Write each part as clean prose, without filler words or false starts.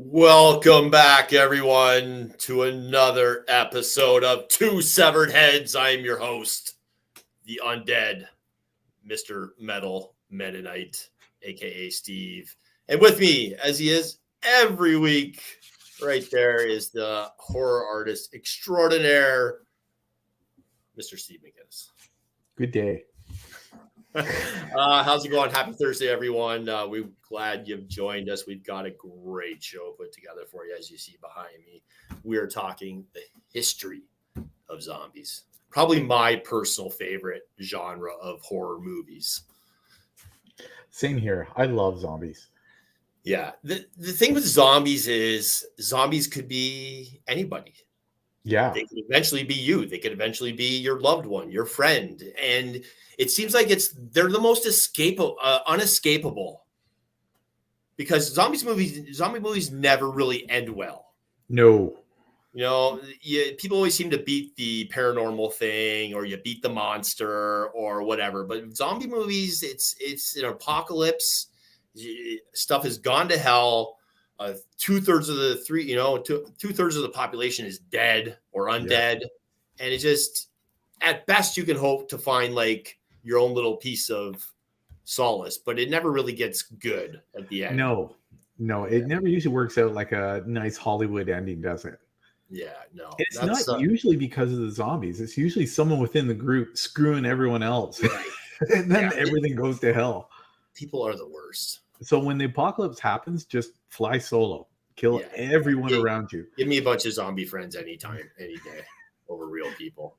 Welcome back, everyone, to another episode of Two Severed Heads. I am your host, the undead Mr. Metal Mennonite, aka Steve. And with me, as he is every week, right there is the horror artist extraordinaire, Mr. Steve McGinnis. Good day. How's it going? Happy Thursday, everyone. We're glad you've joined us. We've got a great show put together for you, as you see behind me. We are talking the history of zombies. Probably my personal favorite genre of horror movies. Same here. I love zombies. Yeah. The thing with zombies is zombies could be anybody. Yeah. They could eventually be you. They could eventually be your loved one, your friend. And it seems like they're the most unescapable, because zombie movies never really end well. No. You know, people always seem to beat the paranormal thing, or you beat the monster or whatever. But zombie movies, it's an apocalypse. Stuff has gone to hell. 2/3 of the two-thirds of the population is dead or undead, and it just, at best, you can hope to find like your own little piece of solace, but it never really gets good at the end. No, it never usually works out like a nice Hollywood ending, does it? Yeah, no. It's not usually because of the zombies. It's usually someone within the group screwing everyone else. Right. And then everything goes to hell. People are the worst. So when the apocalypse happens, just fly solo. Kill everyone around you. Give me a bunch of zombie friends anytime, any day, over real people.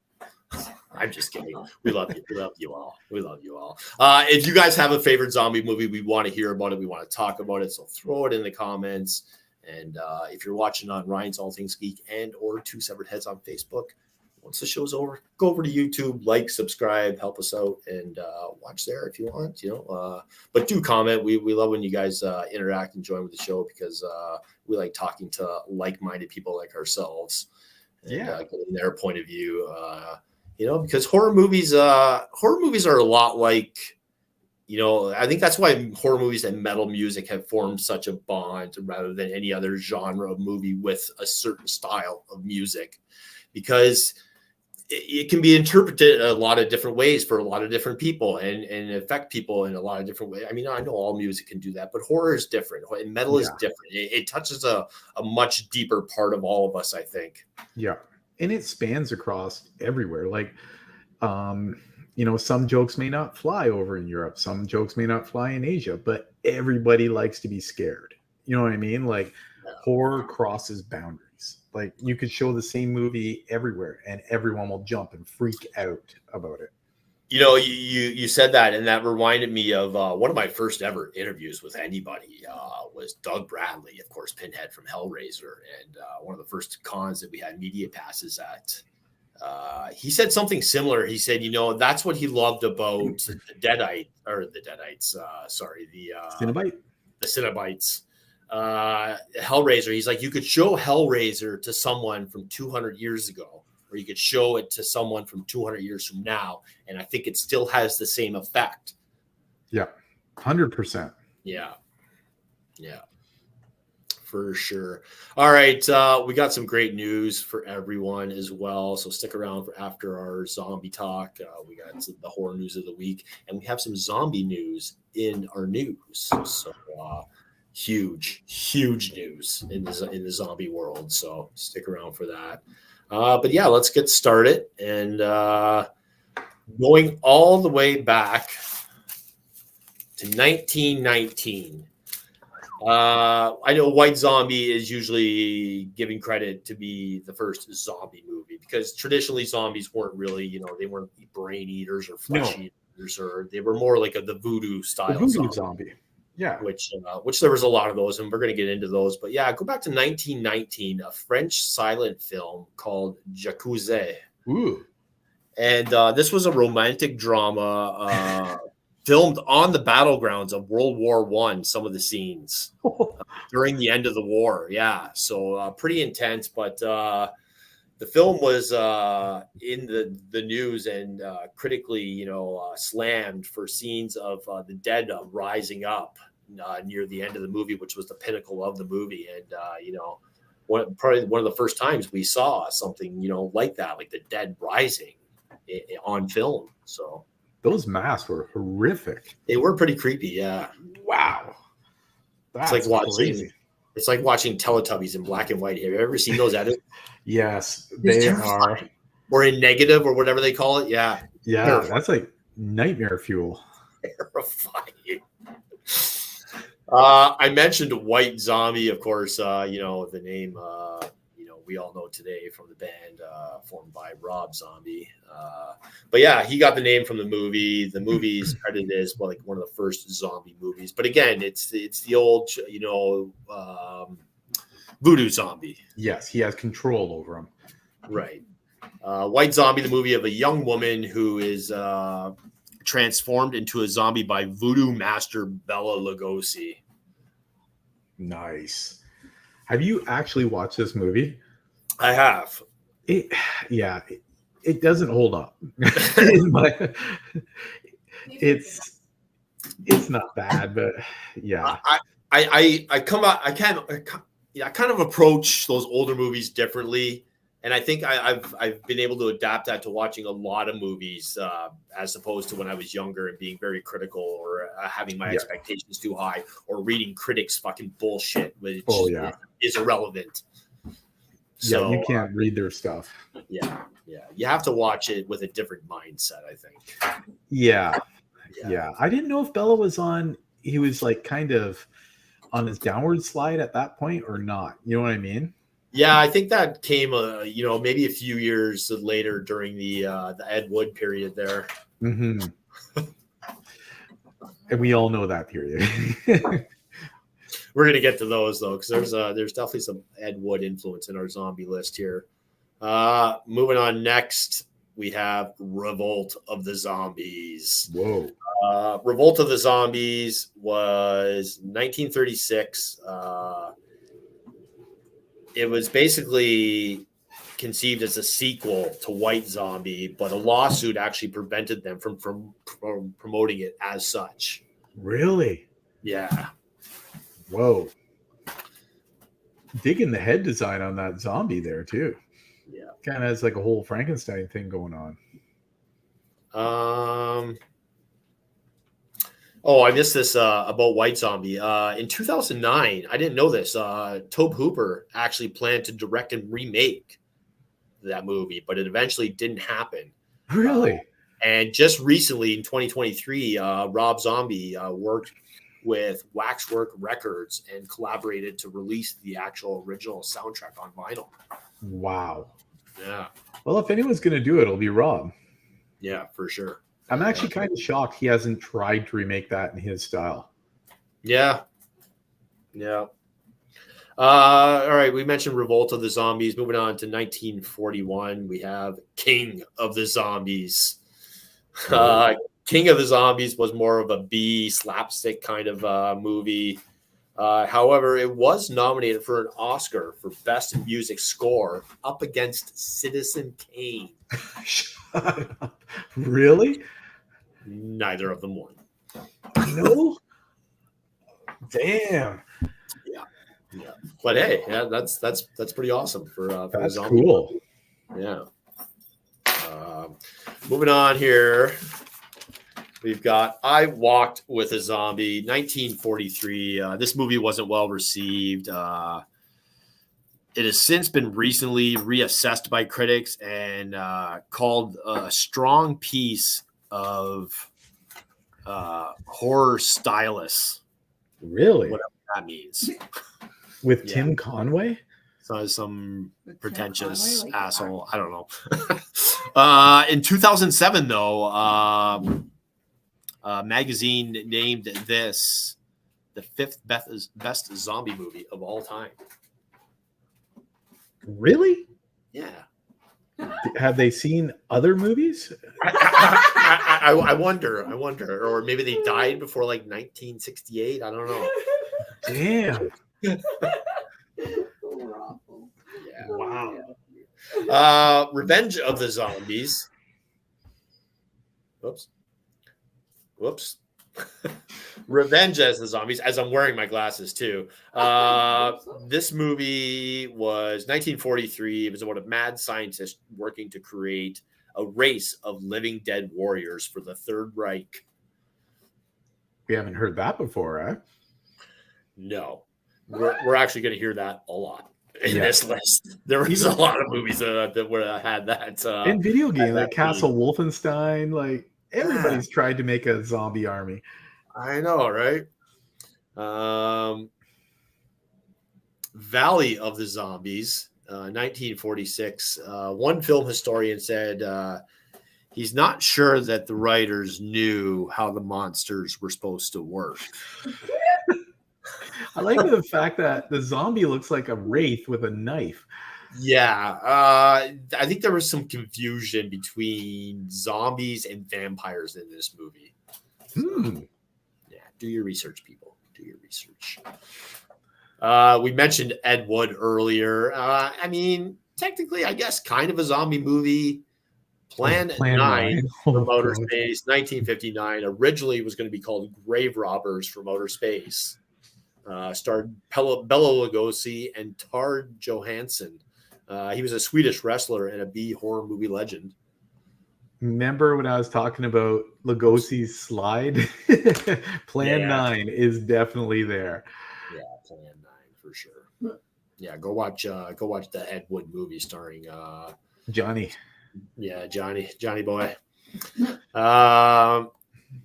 I'm just kidding. We love you. We love you all. We love you all. If you guys have a favorite zombie movie, we want to hear about it. We want to talk about it. So throw it in the comments. And if you're watching on Ryan's All Things Geek and or Two Severed Heads on Facebook, once the show's over, go over to YouTube, like, subscribe, help us out, and watch there if you want. But do comment. We love when you guys interact and join with the show, because we like talking to like-minded people like ourselves. And, getting their point of view. Because horror movies are a lot like, I think that's why horror movies and metal music have formed such a bond rather than any other genre of movie with a certain style of music, because it can be interpreted a lot of different ways for a lot of different people and affect people in a lot of different ways. I mean, I know all music can do that, but horror is different. And metal is different. It touches a much deeper part of all of us, I think. Yeah. And it spans across everywhere. Like, some jokes may not fly over in Europe. Some jokes may not fly in Asia, but everybody likes to be scared. You know what I mean? Like, horror crosses boundaries. Like, you could show the same movie everywhere and everyone will jump and freak out about it. You said that, and that reminded me of one of my first ever interviews with anybody was Doug Bradley, of course, Pinhead from Hellraiser, and one of the first cons that we had media passes at. He said something similar. He said, that's what he loved about the Cenobites. Hellraiser. He's like, you could show Hellraiser to someone from 200 years ago, or you could show it to someone from 200 years from now, and I think it still has the same effect. Yeah, 100%. Yeah, for sure. All right, we got some great news for everyone as well, so stick around for after our zombie talk. We got the horror news of the week, and we have some zombie news in our news. So huge news in the zombie world. So stick around for that. But yeah, let's get started. And going all the way back to 1919. I know White Zombie is usually giving credit to be the first zombie movie, because traditionally zombies weren't really, they weren't brain eaters or flesh eaters, or they were more like the voodoo style. The voodoo zombie. Yeah, which there was a lot of those, and we're going to get into those. But yeah, go back to 1919, a French silent film called Jacuzzi. Ooh. And this was a romantic drama filmed on the battlegrounds of World War I, some of the scenes during the end of the war. Yeah, so pretty intense, but the film was in the news and critically, slammed for scenes of the dead rising up near the end of the movie, which was the pinnacle of the movie. And probably one of the first times we saw something like that, like the dead rising on film. So those masks were horrific. they were pretty creepy. Yeah. Wow. That's It's like crazy. It's like watching Teletubbies in black and white. Have you ever seen those edits? Yes, It's they terrifying. are. Or in negative or whatever they call it. Yeah. Yeah, Terrifying. that's like nightmare fuel. Terrifying. I mentioned White Zombie, of course. The name we all know today from the band formed by Rob Zombie. But yeah, he got the name from the movie. The movie is credited as like one of the first zombie movies. But again, it's the old voodoo zombie. Yes, he has control over him. Right. White Zombie, the movie of a young woman who is transformed into a zombie by voodoo master Bela Lugosi. Nice. Have you actually watched this movie? I have. It doesn't hold up. It's not bad, but yeah. I kind of approach those older movies differently. And I think I've been able to adapt that to watching a lot of movies as opposed to when I was younger and being very critical or having my expectations too high or reading critics fucking bullshit, which is irrelevant. So, you can't read their stuff. Yeah. You have to watch it with a different mindset, I think. Yeah. I didn't know if Bella was he was like kind of on his downward slide at that point or not. You know what I mean? Yeah, I think that came, maybe a few years later during the Ed Wood period there. Mm-hmm. And we all know that period. We're gonna get to those though, because there's definitely some Ed Wood influence in our zombie list here. Moving on, next we have Revolt of the Zombies. Whoa. Revolt of the Zombies was 1936. It was basically conceived as a sequel to White Zombie, but a lawsuit actually prevented them from promoting it as such. Really? Yeah. Whoa. Digging the head design on that zombie there too. Yeah. Kind of has like a whole Frankenstein thing going on. I missed this about White Zombie. In 2009, I didn't know this. Tobe Hooper actually planned to direct and remake that movie, but it eventually didn't happen. Really? And just recently in 2023, Rob Zombie worked with Waxwork Records and collaborated to release the actual original soundtrack on vinyl. Wow. Yeah. Well, if anyone's going to do it, it'll be Rob. Yeah, for sure. I'm actually kind of shocked he hasn't tried to remake that in his style. Yeah. All right, we mentioned Revolt of the Zombies. Moving on to 1941, we have King of the Zombies. King of the Zombies was more of a B slapstick kind of movie. However, it was nominated for an Oscar for Best Music Score up against Citizen Kane. Really? Neither of them won. No? Damn. Yeah. But hey, that's pretty awesome for that's zombie. Cool. Yeah. Moving on here. We've got I Walked with a Zombie, 1943. This movie wasn't well received. It has since been recently reassessed by critics and called a strong piece of horror stylus. Really? Whatever that means. With Tim Conway? So some pretentious asshole. I don't know. In 2007, though, magazine named this the fifth best zombie movie of all time. Really? Yeah. Have they seen other movies? I wonder, or maybe they died before like 1968. I don't know. Damn. Yeah. Wow. Revenge of the Zombies. Whoops. Revenge as the Zombies, as I'm wearing my glasses too. This movie was 1943. It was about a mad scientist working to create a race of living dead warriors for the Third Reich. We haven't heard that before, eh? No, we're actually going to hear that a lot in Yeah. this list. There was a lot of movies that were had that. In video game, like that Castle Wolfenstein, like everybody's tried to make a zombie army. I know, right? Valley of the Zombies, 1946. One film historian said he's not sure that the writers knew how the monsters were supposed to work. I like the fact that the zombie looks like a wraith with a knife. Yeah, I think there was some confusion between zombies and vampires in this movie. Yeah, do your research, people. Do your research. We mentioned Ed Wood earlier. I mean, technically, I guess kind of a zombie movie. Plan 9 from Outer Space, 1959. Originally, it was going to be called Grave Robbers from Outer Space. Starred Bela Lugosi and Tard Johansson. He was a Swedish wrestler and a B horror movie legend. Remember when I was talking about Lugosi's slide? Plan 9 is definitely there. Yeah, Plan 9 for sure. Yeah, go watch the Ed Wood movie starring Johnny. Yeah, Johnny Boy.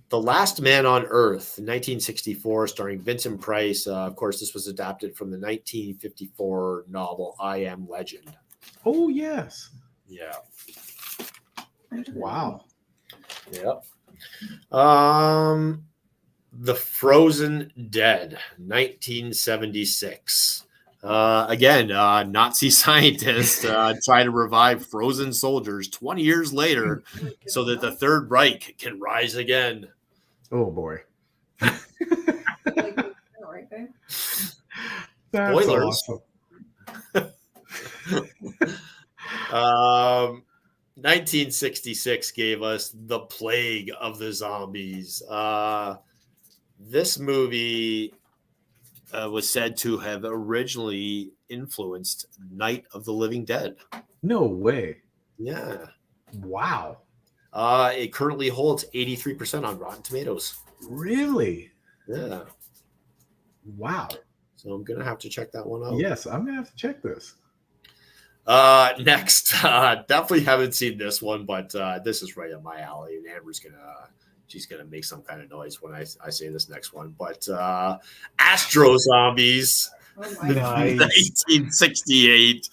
The Last Man on Earth, 1964, starring Vincent Price. Of course, this was adapted from the 1954 novel I Am Legend. Oh, yes. Yeah. Wow. Yep. The Frozen Dead, 1976. Again, Nazi scientists try to revive frozen soldiers 20 years later so that the Third Reich can rise again. Oh, boy. Spoilers. Awesome. 1966 gave us The Plague of the Zombies. This movie was said to have originally influenced Night of the Living Dead. No way. Yeah. Wow. It currently holds 83% on Rotten Tomatoes. Really? Yeah. Wow. So I'm going to have to check that one out. Yes, I'm going to have to check this. Next, definitely haven't seen this one, but this is right up my alley. And Amber's she's gonna make some kind of noise when I say this next one. But Astro Zombies, 1968,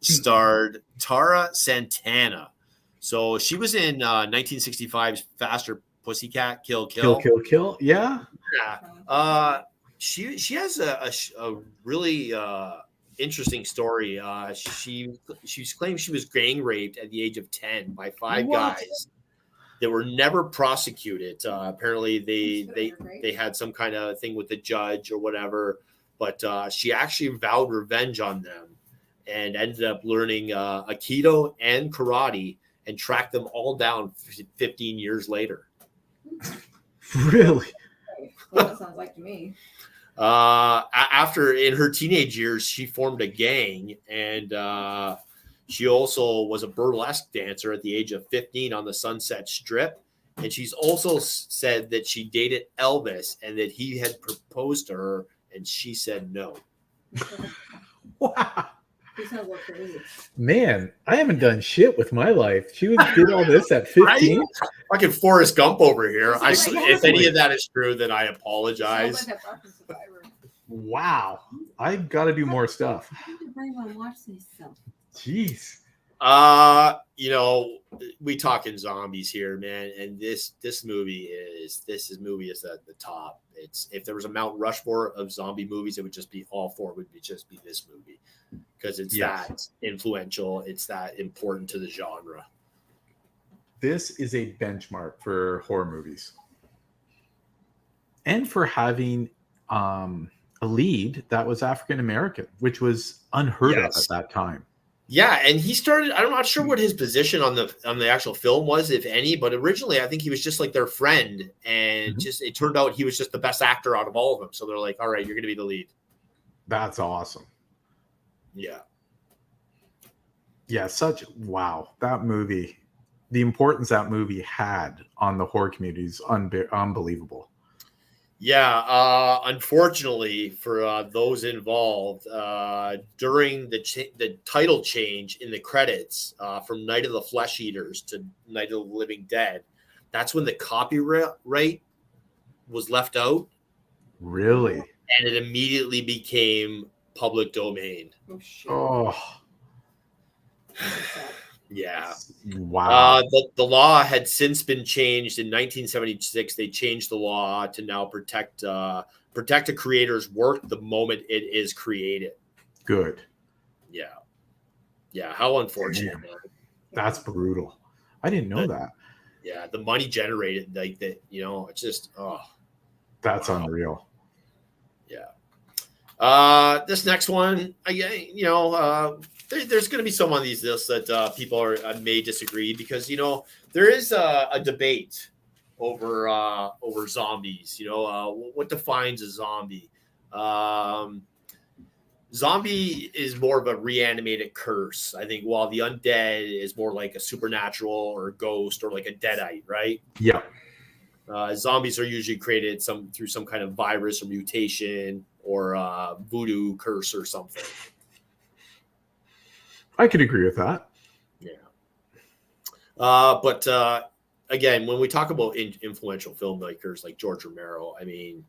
starred Tara Santana. So she was in 1965's Faster Pussycat Kill Kill. Kill. Yeah. Yeah. She has a really interesting story. She's claimed she was gang raped at the age of 10 by 5 guys that were never prosecuted. Apparently they had some kind of thing with the judge or whatever, but she actually vowed revenge on them and ended up learning Aikido and karate and tracked them all down 15 years later. Really? Well, that sounds like to me. After in her teenage years, she formed a gang, and she also was a burlesque dancer at the age of 15 on the Sunset Strip. And she's also said that she dated Elvis and that he had proposed to her, and she said no. Wow. He sounds like to me. Man, I haven't done shit with my life. She did all this at 15. Fucking Forrest Gump over here. Exactly. If any of that is true, then I apologize. Sounds like a fucking survivor. Wow. I've got to do more stuff. I need to bring on watch this stuff. Jeez. We talking zombies here, man, and this movie is at the top. It's if there was a Mount Rushmore of zombie movies, it would just be all four would just be this movie because it's that influential, it's that important to the genre. This is a benchmark for horror movies, and for having a lead that was African American, which was unheard of at that time. Yeah, and he started. I'm not sure what his position on the actual film was, if any. But originally, I think he was just like their friend, and Mhm. just it turned out he was just the best actor out of all of them. So they're like, "All right, you're going to be the lead." That's awesome. Yeah, Yeah, wow. That movie, the importance that movie had on the horror community is unbelievable. yeah. Unfortunately for those involved, during the title change in the credits from Night of the Flesh Eaters to Night of the Living Dead, that's when the copyright was left out, Really? and it immediately became public domain. Oh shit. Oh, Yeah. wow. The law had since been changed in 1976. They changed the law to now protect a creator's work the moment it is created. Good. Yeah. Yeah. How unfortunate. Damn. Man. That's brutal. I didn't know that. Yeah. The money generated like that, it's just, That's wow. unreal. Yeah. This next one, there's going to be some on these lists that people may disagree because there is a debate over zombies. What defines a zombie? Zombie is more of a reanimated curse, I think, while the undead is more like a supernatural or ghost or like a deadite, right? Yeah. Zombies are usually created through some kind of virus or mutation or voodoo curse or something. I could agree with that. Yeah. But again, when we talk about influential filmmakers like George Romero, I mean,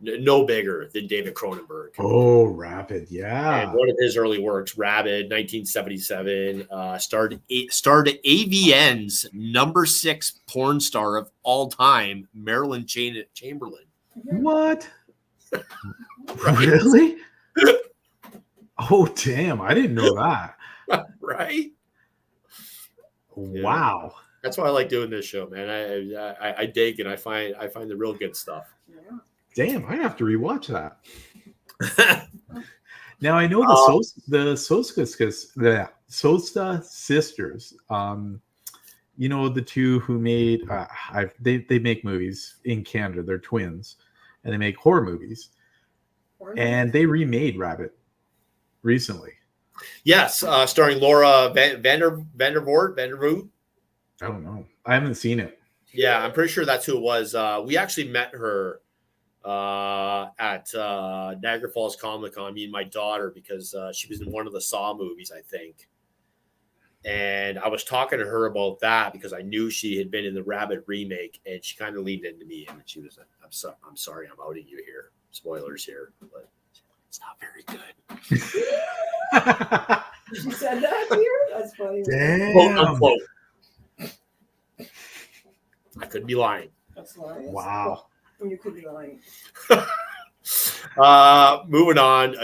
no bigger than David Cronenberg. Oh, Rabid. Yeah. And one of his early works, Rabid, 1977, starred AVN's number 6 porn star of all time, Marilyn Chamberlain. What? Right? Really? Oh, damn. I didn't know that. Right? Wow. That's why I like doing this show, man. I dig and I find the real good stuff. Yeah. Damn, I have to rewatch that. Now I know the Sosta sisters. The two who made they make movies in Canada. They're twins, and they make horror movies. And they remade Rabbit recently. Yes, starring Laura Vandervoort. I don't know. I haven't seen it. Yeah, I'm pretty sure that's who it was. We actually met her at Niagara Falls Comic Con, me and my daughter, because she was in one of the Saw movies, I think. And I was talking to her about that because I knew she had been in the Rabbit remake, and she kind of leaned into me and she was like, I'm sorry, I'm outing you here. Spoilers here, but it's not very good. She said that here? That's funny. Damn. Quote unquote. I could be lying. That's lying. Wow. You could be lying. Moving on,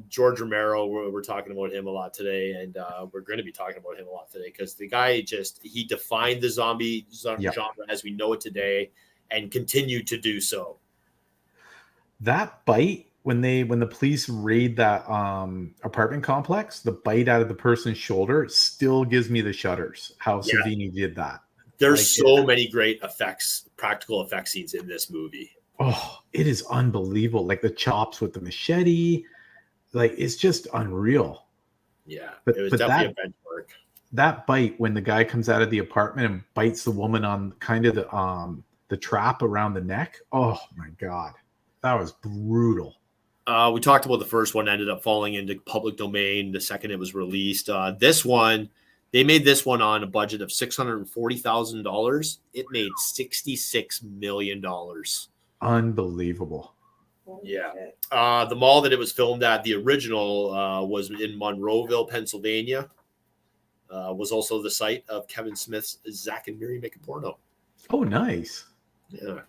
George Romero, we're talking about him a lot today, and we're going to be talking about him a lot today because the guy he defined the zombie genre as we know it today and continued to do so. That bite when the police raid that apartment complex, the bite out of the person's shoulder still gives me the shudders. How Savini did that. There's so many great practical effect scenes in this movie. Oh, it is unbelievable. Like the chops with the machete, like it's just unreal. Yeah, it was definitely a benchmark. That bite when the guy comes out of the apartment and bites the woman on kind of the trap around the neck. Oh my God, that was brutal. We talked about the first one ended up falling into public domain. The second it was released. This one, they made this one on a budget of $640,000. It made $66 million. Unbelievable. Yeah. The mall that it was filmed at, the original, was in Monroeville, Pennsylvania. Was also the site of Kevin Smith's Zack and Miri Make a Porno. Oh, nice. Yeah.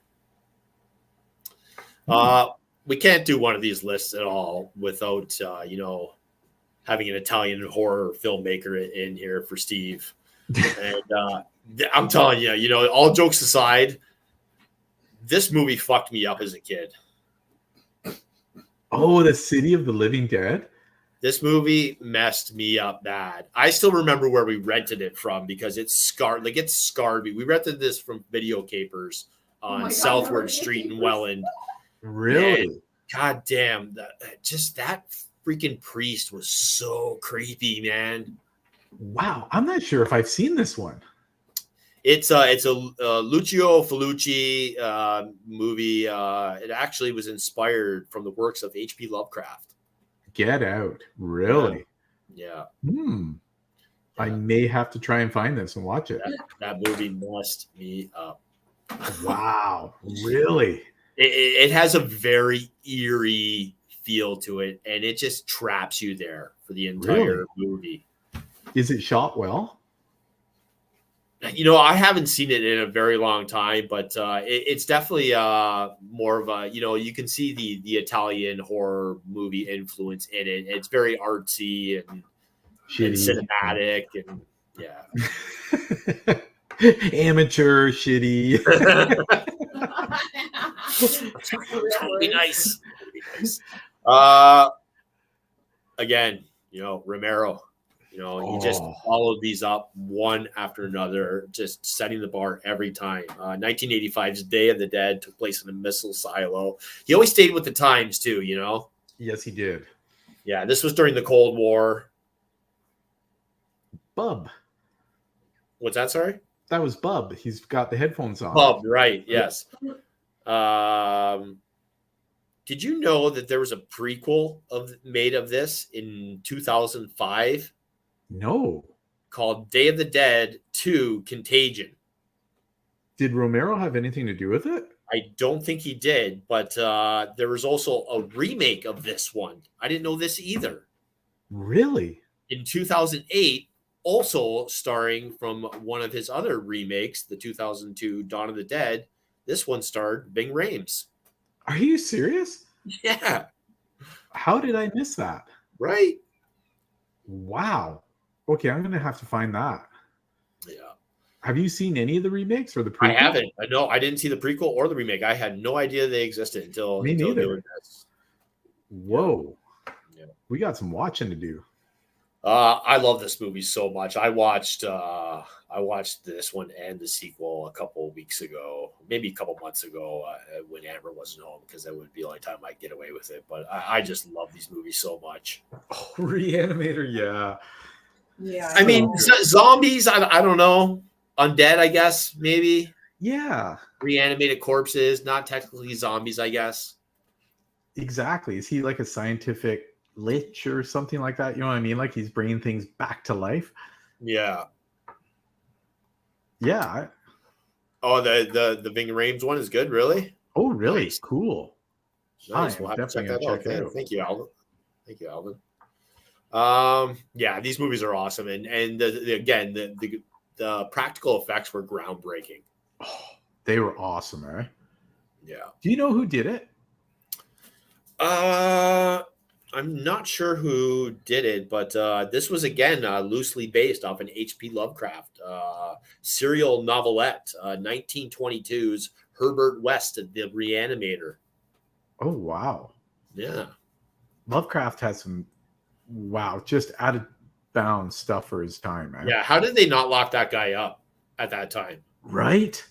We can't do one of these lists at all without, having an Italian horror filmmaker in here for Steve. And I'm telling you, all jokes aside, this movie fucked me up as a kid. Oh, the City of the Living Dead? This movie messed me up bad. I still remember where we rented it from because it's scarred. Like it's scarred me. We rented this from Video Capers on my God, Southward Video Street in Capers. Welland. Really? God damn, that freaking priest was so creepy, man. Wow. I'm not sure if I've seen this one. It's a Lucio Fulci movie. It actually was inspired from the works of H.P. Lovecraft. Get Out. Really? Yeah, I may have to try and find this and watch it. that movie messed me up. Wow. Really? It has a very eerie feel to it, and it just traps you there for the entire movie. Is it shot well? You know, I haven't seen it in a very long time, but it's definitely more of a, you know, you can see the Italian horror movie influence in it. It's very artsy and cinematic, and yeah. Amateur, shitty. Totally nice. Again, you know, Romero. You know, he just followed these up one after another, just setting the bar every time. 1985's Day of the Dead took place in a missile silo. He always stayed with the times too, you know? Yes, he did. Yeah, this was during the Cold War. Bub. What's that, sorry? That was Bub. He's got the headphones on. Bub, right, yes. Did you know that there was a prequel made of this in 2005? No. Called Day of the Dead 2 Contagion. Did Romero have anything to do with it? I don't think he did, but there was also a remake of this one. I didn't know this either. Really? In 2008, also starring from one of his other remakes, the 2002 Dawn of the Dead. This one starred Ving Rhames. Are you serious? Yeah. How did I miss that? Right? Wow. Okay, I'm going to have to find that. Yeah. Have you seen any of the remakes or the I prequel? haven't. No, I didn't see the prequel or the remake. I had no idea they existed until neither. doing this. Whoa. Yeah. We got some watching to do. I love this movie so much. I watched this one and the sequel a couple of weeks ago, maybe a couple months ago, when Amber wasn't home, because that would be the only time I'd get away with it. But I just love these movies so much. Oh, Reanimator, yeah. Yeah. I mean, zombies, I don't know. Undead, I guess, maybe. Yeah. Reanimated corpses, not technically zombies, I guess. Exactly. Is he like a scientific lich or something like that? You know what I mean? Like he's bringing things back to life. Yeah. Yeah. Oh, the Ving Rhames one is good, really? Oh, really? Nice. Cool. Nice. I'm We'll have to check definitely that out. gonna check it out. Thank you, Alvin. Thank you, Alvin. Yeah, these movies are awesome, and the practical effects were groundbreaking. Oh, they were awesome, eh? Yeah. Do you know who did it? I'm not sure who did it, but this was again loosely based off an H.P. Lovecraft serial novelette, 1922's Herbert West, The Reanimator. Oh, wow. Yeah. Lovecraft has some, just out of bounds stuff for his time, man. Yeah. How did they not lock that guy up at that time? Right?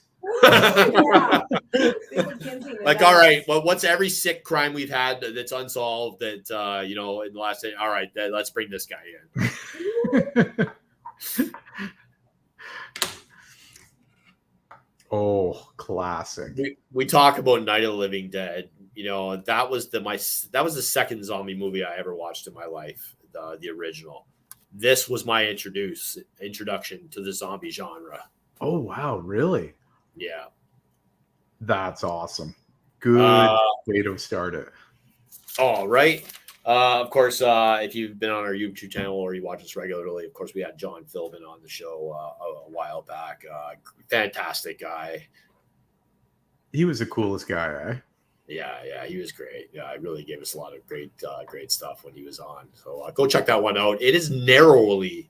Like, all right, well, what's every sick crime we've had that's unsolved that, in the last day? All right, then let's bring this guy in. Oh, classic. We talk about Night of the Living Dead. That was the second zombie movie I ever watched in my life, the original. This was my introduction to the zombie genre. Oh, wow, really? Yeah. That's awesome. Good way to start it. Oh, right. Of course, if you've been on our YouTube channel or you watch us regularly, of course, we had John Philbin on the show a while back. Fantastic guy. He was the coolest guy, eh? Yeah, he was great. Yeah, he really gave us a lot of great stuff when he was on. So go check that one out. It is narrowly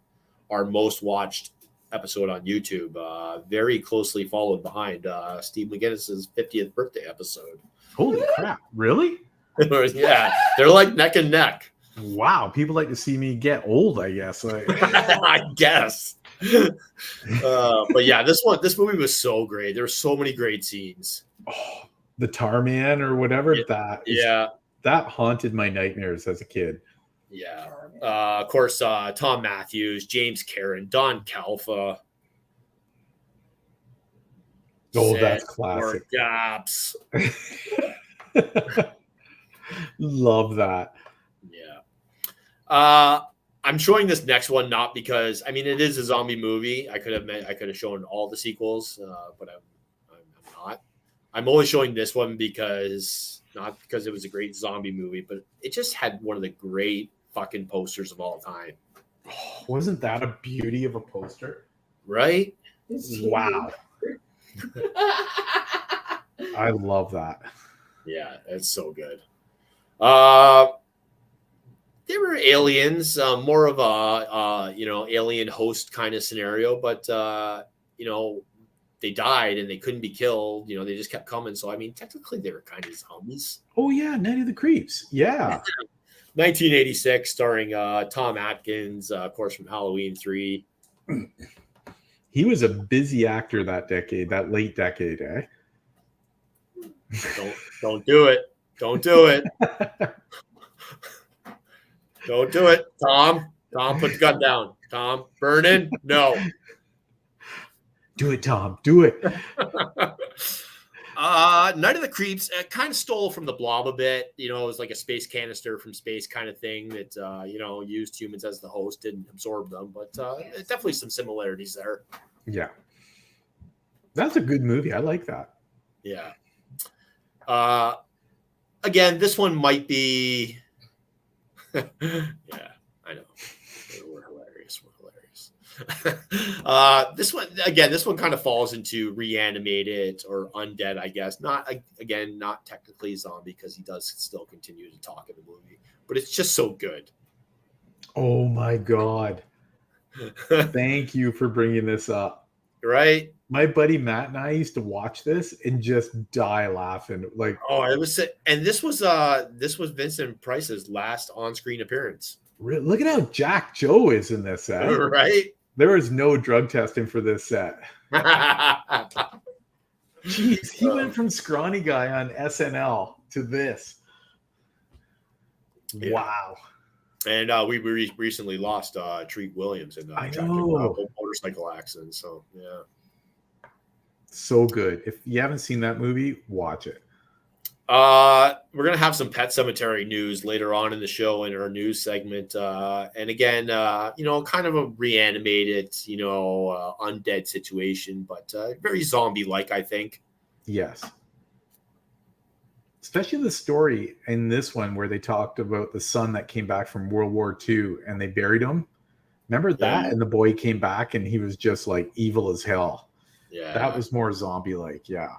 our most watched episode on YouTube, very closely followed behind Steve McGinnis's 50th birthday episode. Holy crap! Really? Yeah, they're like neck and neck. Wow, people like to see me get old, I guess. Like, I guess. But yeah, this movie was so great. There were so many great scenes. oh, the Tar Man or whatever, Yeah, that haunted my nightmares as a kid. yeah. Of course, Tom Matthews, James Karen, Don Calfa. Oh, that's Sid, classic. Mark Gaps. Love that. Yeah. I'm showing this next one not because I mean it is a zombie movie. I could have shown all the sequels, but I'm not. I'm only showing this one because not because it was a great zombie movie, but it just had one of the great fucking posters of all time. Oh, wasn't that a beauty of a poster? Right? Wow. I love that. Yeah, it's so good. They were aliens, more of a alien host kind of scenario, but they died and they couldn't be killed. They just kept coming. So I mean, technically, they were kind of zombies. Oh yeah, Night of the Creeps. Yeah. 1986, starring Tom Atkins, of course, from Halloween 3. He was a busy actor that late decade, eh? Don't do it. Don't do it. Don't do it, Tom. Tom, put the gun down. Tom, Vernon, no. Do it, Tom. Do it. Night of the Creeps kind of stole from the Blob a bit. It was like a space canister from space kind of thing that used humans as the host, didn't absorb them, but definitely some similarities there. Yeah, that's a good movie. I like that. Yeah. Again, this one might be. Yeah, I know. We're hilarious. This one kind of falls into reanimated or undead, I guess. Not technically zombie because he does still continue to talk in the movie, but it's just so good. Oh my God. Thank you for bringing this up. Right? My buddy Matt and I used to watch this and just die laughing. Like, it was, and this was Vincent Price's last on-screen appearance. Look at how Jack Joe is in this set. Right? There is no drug testing for this set. Jeez, he went from scrawny guy on SNL to this. Yeah. Wow. And we recently lost Treat Williams in a tragic motorcycle accident. So, yeah. So good. If you haven't seen that movie, watch it. We're going to have some Pet Cemetery news later on in the show in our news segment. And again, kind of a reanimated, undead situation, but very zombie-like, I think. Yes. Especially the story in this one where they talked about the son that came back from World War II and they buried him. Remember that? Yeah. And the boy came back and he was just like evil as hell. Yeah. That was more zombie-like, yeah.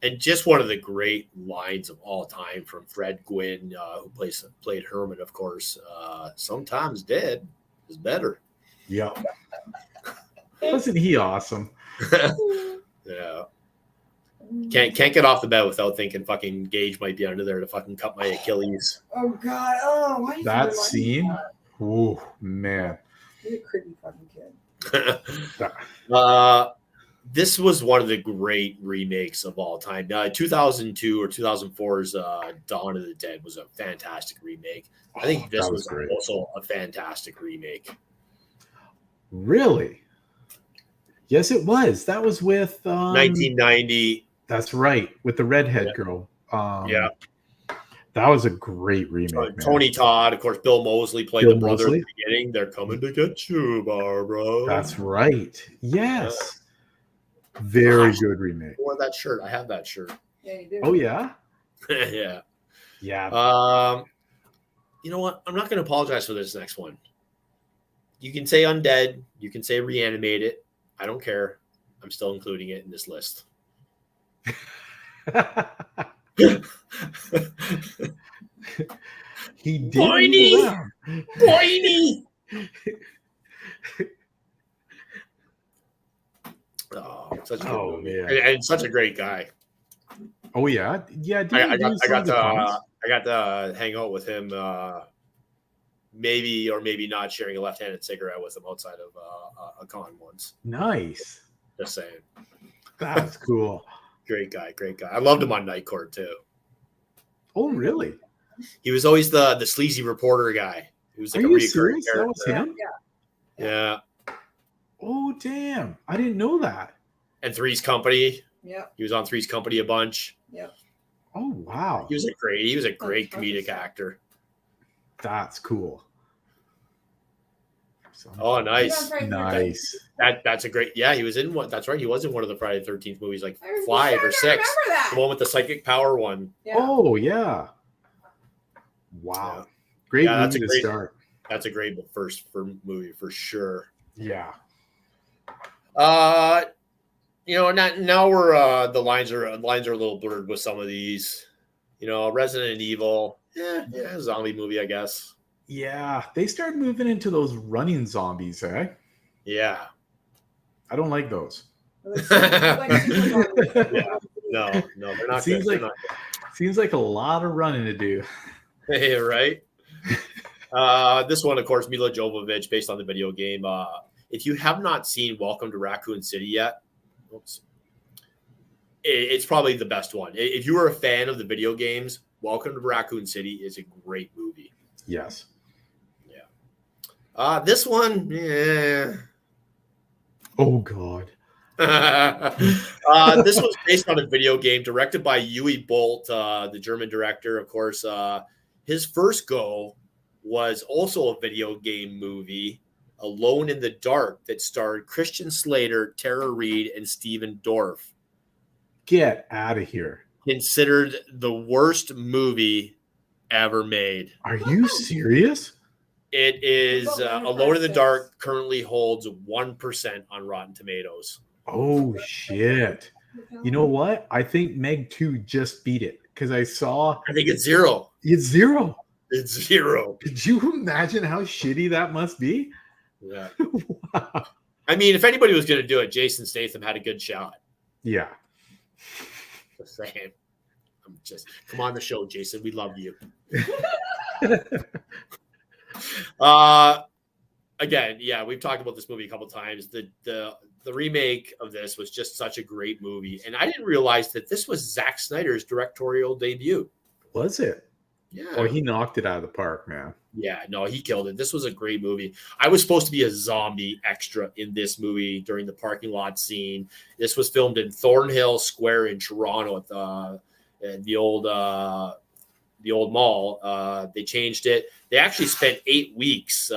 And just one of the great lines of all time from Fred Gwynn, who played Herman, of course. Sometimes dead is better. Yeah. Wasn't he awesome? Yeah. Can't get off the bed without thinking fucking Gage might be under there to fucking cut my Achilles. Oh God! Oh, why you That feel like scene? that? Oh, man. You're a creepy fucking kid. This was one of the great remakes of all time. 2002 or 2004's Dawn of the Dead was a fantastic remake. I think this was great. also a fantastic remake. Really? Yes, it was. That was with 1990. That's right, with the redhead girl. Yeah. That was a great remake. Man. Tony Todd, of course, Bill Moseley played Bill the brother Moseley? at the beginning. They're coming to get you, Barbara. That's right. Yes. Very good remake. I wore that shirt. I have that shirt. Yeah, you do. Oh, yeah? Yeah. Yeah. You know what? I'm not going to apologize for this next one. You can say undead. You can say reanimated. I don't care. I'm still including it in this list. He did. Boiny! Boiny! Oh, such a good movie. man. And such a great guy. Oh, yeah? Yeah. I got to hang out with him maybe or maybe not sharing a left-handed cigarette with him outside of a con once. Nice. Just saying. That's cool. Great guy. I loved him on Night Court too. Oh, really? He was always the sleazy reporter guy. He was like Are a you reoccurring serious? That was character. him? Yeah. Oh, damn. I didn't know that. And Three's Company. Yep. He was on Three's Company a bunch. Yep. Oh, wow. He was a great Oh, comedic 100%. actor. That's cool. Oh, nice. Nice. That's a great. Yeah, he was in one. That's right. He was in one of the Friday the 13th movies, like I 5 or 6. remember that. The one with the psychic power one. Yeah. Oh, yeah. Wow. Yeah. Great Yeah, that's movie a to great- start. That's a great first for movie for sure. Yeah. Now we're the lines are a little blurred with some of these. Resident Evil, zombie movie, I guess. Yeah. They started moving into those running zombies, eh? Yeah. I don't like those. Like super zombies. Yeah. No, they're not. Seems good. like seems like a lot of running to do. Hey, right. This one, of course, Mila Jovovich, based on the video game. If you have not seen Welcome to Raccoon City yet, it's probably the best one. If you are a fan of the video games, Welcome to Raccoon City is a great movie. Yes. This one, yeah. Oh, God. This was based on a video game directed by Uwe Bolt, the German director, of course. His first go was also a video game movie, Alone in the Dark, that starred Christian Slater, Tara Reid, and Steven Dorff. Get out of here. Considered the worst movie ever made. Are you serious? It is About Alone in the 1.6. Dark currently holds 1% on Rotten Tomatoes. Oh, shit. You know what? I think Meg 2 just beat it because I saw I think it's 0. it's 0. It's 0. Could you imagine how shitty that must be? Yeah. Wow. I mean, if anybody was going to do it, Jason Statham had a good shot. Yeah. Just saying. Come on the show, Jason. We love you. Again, yeah, we've talked about this movie a couple times. The remake of this was just such a great movie, and I didn't realize that this was Zack Snyder's directorial debut. Was it? Yeah. Oh, he knocked it out of the park, man. Yeah, no, he killed it. This was a great movie. I was supposed to be a zombie extra in this movie during the parking lot scene. This was filmed in Thornhill Square in Toronto at the old mall. They changed it. They actually spent 8 weeks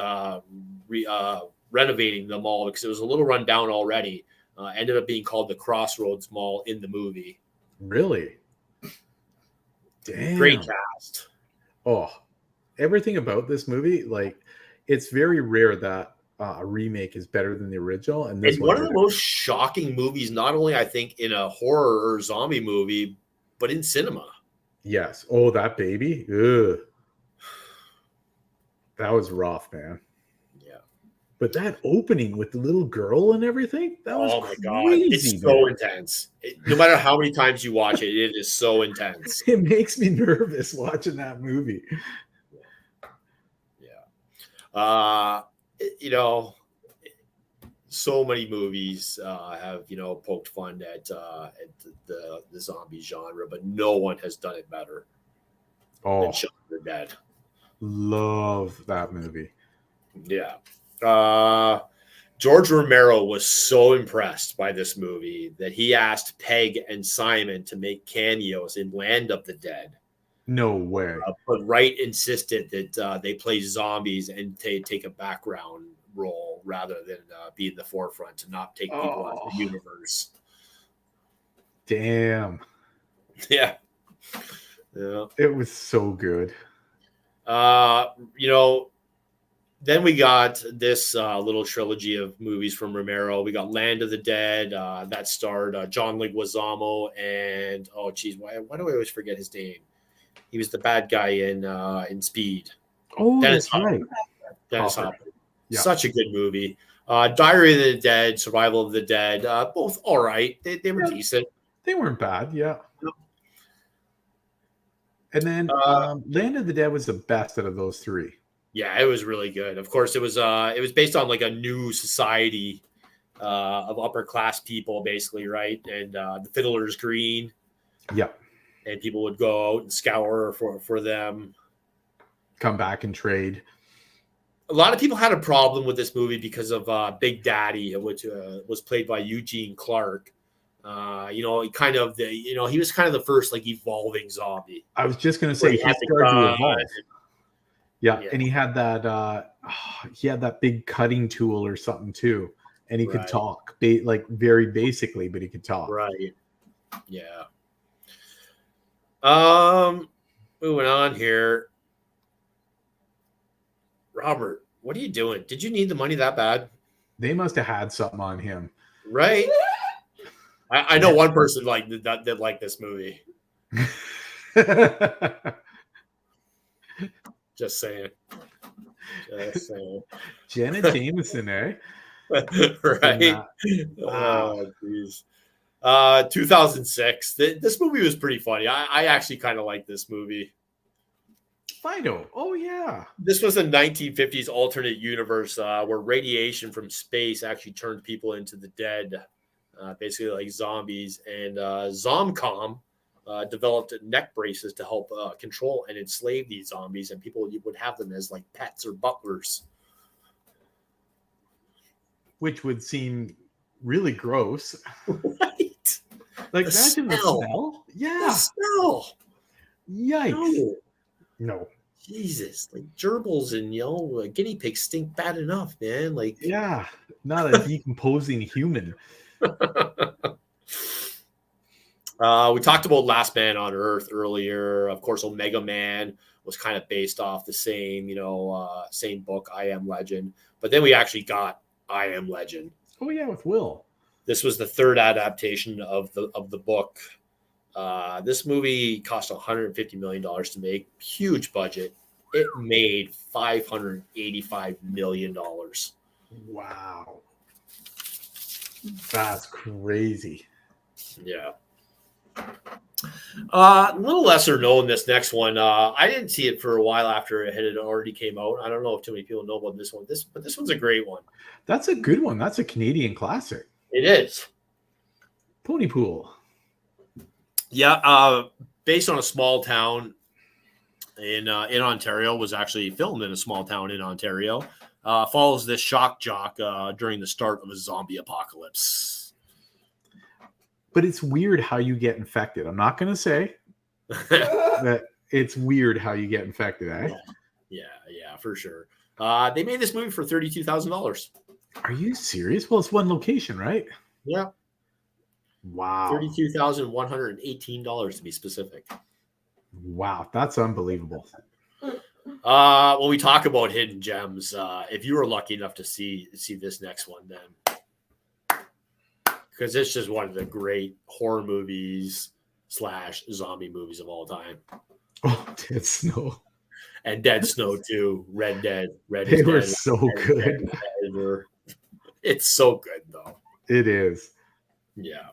renovating the mall because it was a little run down already. Ended up being called the Crossroads Mall in the movie. Really? Damn. Great cast. Oh, everything about this movie, like, it's very rare that a remake is better than the original. And this It's one of did the it. most shocking movies, not only I think in a horror or zombie movie, but in cinema. Yes. Oh, that baby. Ugh. That was rough, man. Yeah. But that opening with the little girl and everything, that was Oh my god, crazy, it's so man. intense. No matter how many times you watch it, it is so intense. It makes me nervous watching that movie. Yeah. So many movies have poked fun at the zombie genre, but no one has done it better Oh, than Shaun of the Dead. love that movie. Yeah. George Romero was so impressed by this movie that he asked Peg and Simon to make cameos in Land of the Dead. No way. But Wright insisted that they play zombies and take a background role rather than be in the forefront to not take people out of the universe. Damn. Yeah. Yeah. It was so good. Then we got this little trilogy of movies from Romero. We got Land of the Dead that starred John Leguizamo and why do I always forget his name? He was the bad guy in Speed. Oh, Dennis that's right. Dennis Hopper. Hopper. Yeah. Such a good movie. Diary of the Dead, Survival of the Dead, both all right. They were Yeah. decent. They weren't bad, yeah. Yep. And then Land of the Dead was the best out of those three. Yeah, it was really good. Of course, it was based on like a new society of upper class people, basically, right? And the Fiddler's Green, Yeah. and people would go out and scour for them. Come back and trade. A lot of people had a problem with this movie because of Big Daddy, which was played by Eugene Clark. He was kind of the first like evolving zombie. I was just gonna Where say he he had the started to gun evolve. Yeah, Yeah. and he had that big cutting tool or something too, and he could Right. talk, like very basically, but he could talk. Right. Yeah. Moving on here. Robert, what are you doing? Did you need the money that bad? They must have had something on him. Right. I know one person like that liked this movie. Just saying. Just saying. Jenna Jameson, eh? Right. Wow. Oh, geez. 2006. This movie was pretty funny. I actually kind of like this movie. Fido. Oh yeah. This was a 1950s alternate universe where radiation from space actually turned people into the dead, basically like zombies. And Zomcom developed neck braces to help control and enslave these zombies, and people would have them as like pets or butlers. Which would seem really gross. Right? Like The imagine the smell. smell. The Yeah. smell. Yikes. No. No. Jesus, like gerbils and guinea pigs stink bad enough, man. Like, Yeah. Not a decomposing human. we talked about Last Man on Earth earlier. Of course, Omega Man was kind of based off the same, same book, I Am Legend. But then we actually got I Am Legend. Oh yeah, with Will. This was the third adaptation of the book. This movie cost $150 million to make, huge budget. It made $585 million. Wow. That's crazy. Yeah. A little lesser known, this next one. I didn't see it for a while after it had already came out. I don't know if too many people know about this one. But this one's a great one. That's a good one. That's a Canadian classic. It is. Pony Pool. Yeah, based on a small town in Ontario, was actually filmed in a small town in Ontario. Follows this shock jock during the start of a zombie apocalypse. But it's weird how you get infected. I'm not going to say that it's weird how you get infected, eh? Yeah, for sure. They made this movie for $32,000. Are you serious? Well, it's one location, right? Yeah, Wow. $32,118 to be specific. Wow, that's unbelievable. When we talk about hidden gems, if you were lucky enough to see this next one, then because it's just one of the great horror movies / zombie movies of all time. Oh, Dead Snow. And Dead Snow too. Red Dead. They were so good. It's so good though. It is. Yeah.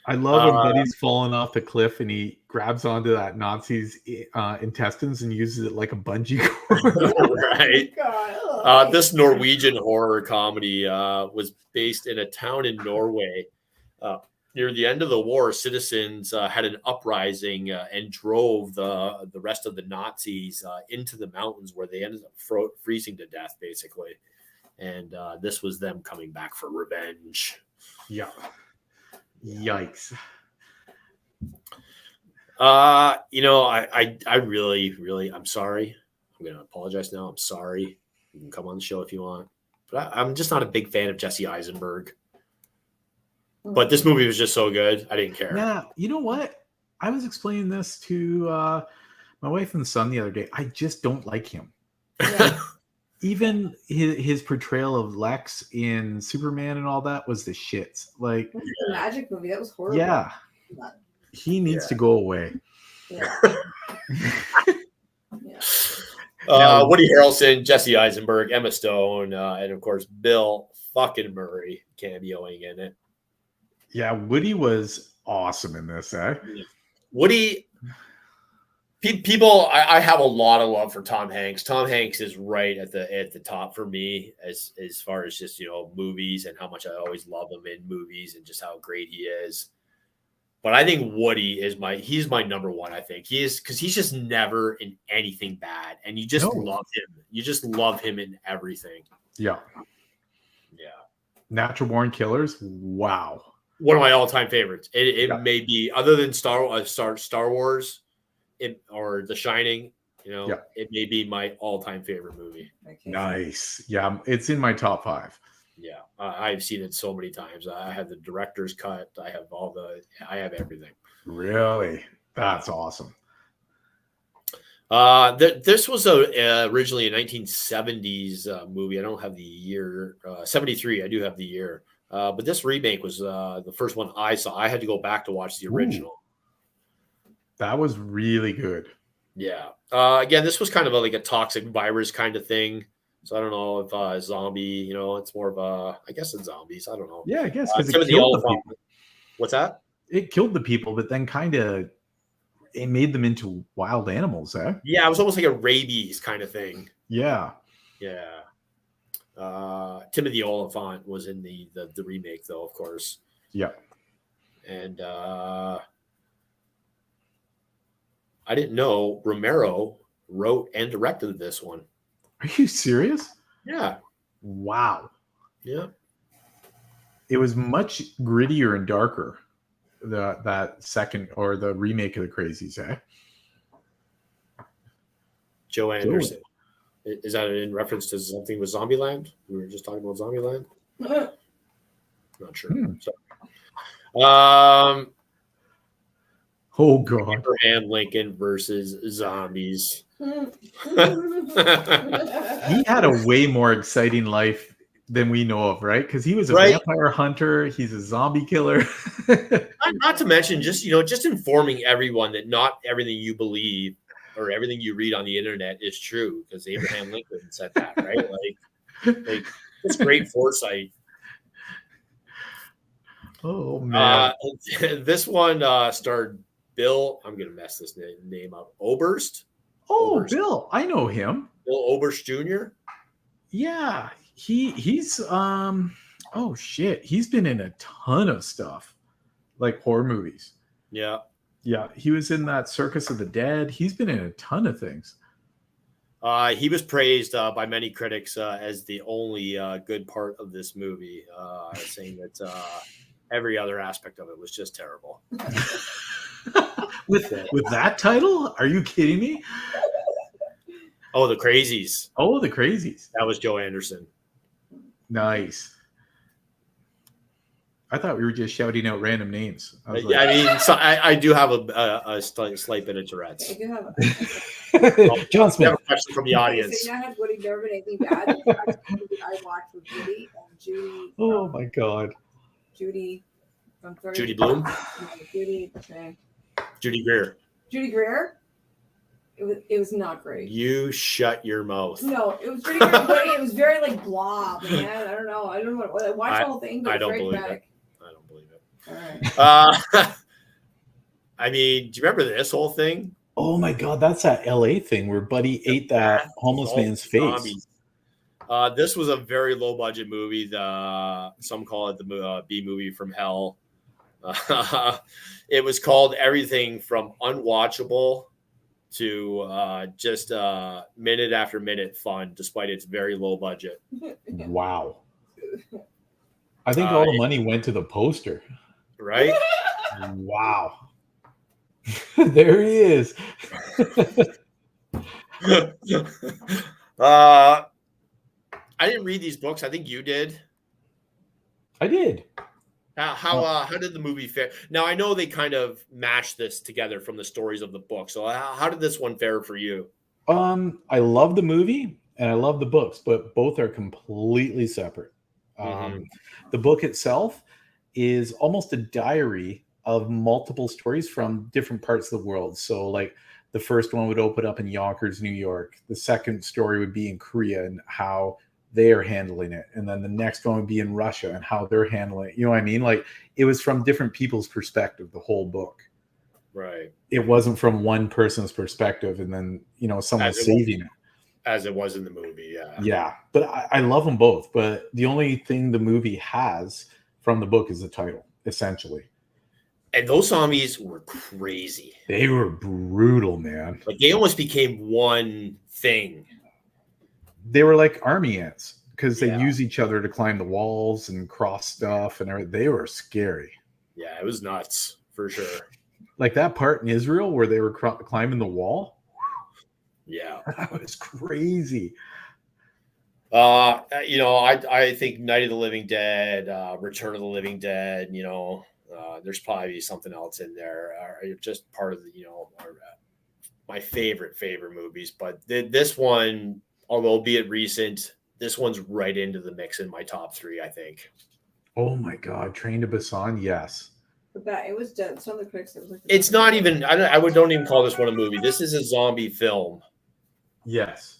I love when Buddy's falling off the cliff and he grabs onto that Nazi's intestines and uses it like a bungee cord. Right. God, This Norwegian horror comedy was based in a town in Norway. Near the end of the war, citizens had an uprising and drove the rest of the Nazis into the mountains, where they ended up freezing to death, basically. And this was them coming back for revenge. Yeah. Yikes. I really, I'm sorry. I'm going to apologize now. I'm sorry. You can come on the show if you want. But I'm just not a big fan of Jesse Eisenberg. But this movie was just so good. I didn't care. Yeah, you know what? I was explaining this to my wife and son the other day. I just don't like him. Yeah. Even his portrayal of Lex in Superman and all that was the shits. Like, The Magic movie, that was horrible. yeah, he needs to go away. Yeah. Yeah. Woody Harrelson, Jesse Eisenberg, Emma Stone, and of course Bill fucking Murray cameoing in it. Yeah, Woody was awesome in this, eh? Woody, People, I have a lot of love for Tom Hanks. Tom Hanks is right at the top for me as far as just movies and how much I always love him in movies and just how great he is. But I think Woody he's my number one. I think he is because he's just never in anything bad, and you just love him. You just love him in everything. Yeah. Natural Born Killers. Wow. One of my all-time favorites. It may be other than Star Wars. Or The Shining, it may be my all-time favorite movie. Okay. Nice. Yeah, it's in my top 5. Yeah, I've seen it so many times. I have the director's cut. I have everything. Really? That's awesome. This was originally a 1970s movie. I don't have the year. 73. I do have the year. But this remake was the first one I saw. I had to go back to watch the original. Ooh. That was really good. Yeah. Again, this was kind of like a toxic virus kind of thing. So I don't know if zombie, it's more of I guess it's zombies. I don't know. Yeah, I guess because it killed the people. What's that? It killed the people, but then kind of it made them into wild animals, eh? Yeah, it was almost like a rabies kind of thing. Yeah. Yeah. Timothy Oliphant was in the remake, though, of course. Yeah. And I didn't know Romero wrote and directed this one. Are you serious? Yeah. Wow. Yeah. It was much grittier and darker, that second or the remake of The Crazies, eh? Joe Anderson. Is that in reference to something with Zombieland? We were just talking about Zombieland. Not sure. So, oh God! Abraham Lincoln versus zombies. He had a way more exciting life than we know of, right? Because he was a vampire hunter. He's a zombie killer. Not to mention, just informing everyone that not everything you believe or everything you read on the internet is true. Because Abraham Lincoln said that, right? Like it's great foresight. Oh man! This one starred Bill. I'm gonna mess this name up. Oberst. Oh, Oberst. Bill, I know him. Bill Oberst Jr. Yeah, he's oh shit, he's been in a ton of stuff, like horror movies. Yeah, he was in that Circus of the Dead. He's been in a ton of things. He was praised by many critics as the only good part of this movie, saying that every other aspect of it was just terrible. With that title? Are you kidding me? Oh, The Crazies. Oh, The Crazies. That was Joe Anderson. Nice. I thought we were just shouting out random names. I mean, so I do have a slight bit of Tourette's. I do have John Smith. A question from the audience. So I had Woody Gerber, anything bad? I watched with Woody and Judy. Oh my God. Judy from 30. Judy Bloom. Judy. Okay. Judy Greer. Judy Greer. It was not great. You shut your mouth. No, it was pretty good, but it was very like blob, man. I don't know what I watched the whole thing, but I it's don't very believe dramatic. it. I don't believe it. All right. I mean, do you remember this whole thing? Oh my God, that's that LA thing where Buddy ate that homeless man's face. This was a very low budget movie. Some call it the B movie from hell. It was called everything from unwatchable to just minute after minute fun, despite its very low budget. Wow. I think all the money went to the poster. Right? Wow. There he is. I didn't read these books. I think you did. I did. How did the movie fare? Now I know they kind of mashed this together from the stories of the book. So how did this one fare for you? I love the movie and I love the books, but both are completely separate. The book itself is almost a diary of multiple stories from different parts of the world. So like the first one would open up in Yonkers, New York. The second story would be in Korea and how they are handling it. And then the next one would be in Russia and how they're handling it. You know what I mean? Like it was from different people's perspective, the whole book. Right. It wasn't from one person's perspective, and then someone As it saving it. As it was in the movie, yeah. Yeah, but I love them both. But the only thing the movie has from the book is the title, essentially. And those zombies were crazy. They were brutal, man. Like they almost became one thing. They were like army ants because they Yeah. use each other to climb the walls and cross stuff and everything. They were scary. Yeah, it was nuts for sure. Like that part in Israel where they were climbing the wall. Yeah. That was crazy. I think Night of the Living Dead, Return of the Living Dead, there's probably something else in there. Just part of the, my favorite movies. But this one, although be it recent, this one's right into the mix in my top 3, I think. Oh my God. Train to Busan. Yes. But it was done. Some of the critics. It's not even, don't even call this one a movie. This is a zombie film. Yes.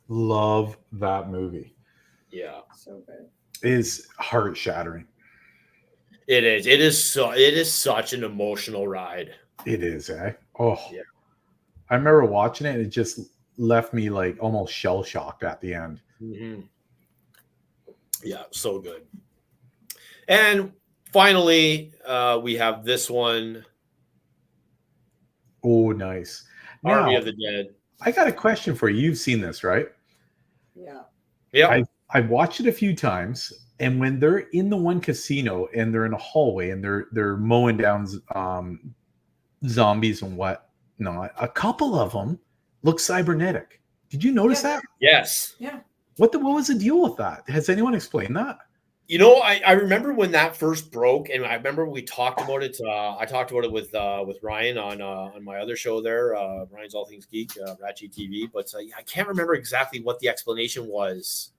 Love that movie. Yeah. So good. It is heart shattering. It is. It is such an emotional ride. It is, eh? Oh, Yeah. I remember watching it. And it just left me like almost shell shocked at the end. Mm-hmm. Yeah, so good. And finally, we have this one, Oh, nice. Army Now, of the Dead. I got a question for you. You've seen this, right? Yeah. Yeah. I've watched it a few times, and when they're in the one casino and they're in a hallway and they're mowing down zombies and whatnot, a couple of them look cybernetic. Did you notice Yeah. that? Yes. Yeah. What was the deal with that? Has anyone explained that? I remember when that first broke, and I remember we talked about it. I talked about it with Ryan on my other show there, Ryan's All Things Geek, Ratchy TV. But I can't remember exactly what the explanation was.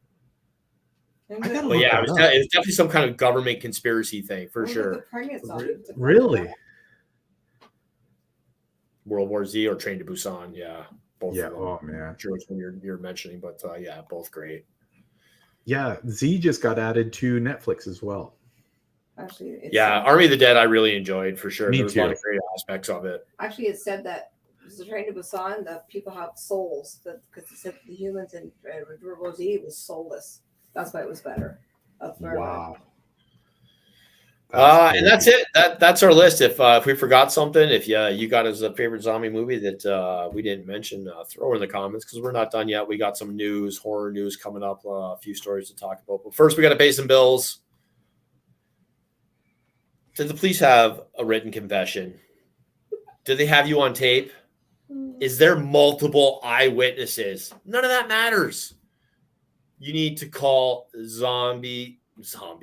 And I gotta But look yeah, that it was up. definitely some kind of government conspiracy thing for sure. The pregnant zombie. Really? World War Z or Train to Busan, yeah, both. Yeah. Of them. Oh man. I'm sure which one you're mentioning, but yeah, both great. Yeah. Z just got added to Netflix as well. Actually, Yeah, Army of the Dead, I really enjoyed for sure. Me There was a lot too. of great aspects of it. Actually, it said that the Train to Busan, the people have souls. Because it said the humans in World War Z was soulless. That's why it was better. That's where Wow. And that's it. That's our list. If we forgot something, if you got us a favorite zombie movie that we didn't mention, throw it in the comments because we're not done yet. We got some news, horror news coming up, a few stories to talk about. But first, we got to pay some bills. Did the police have a written confession? Did they have you on tape? Is there multiple eyewitnesses? None of that matters. You need to call zombie shark.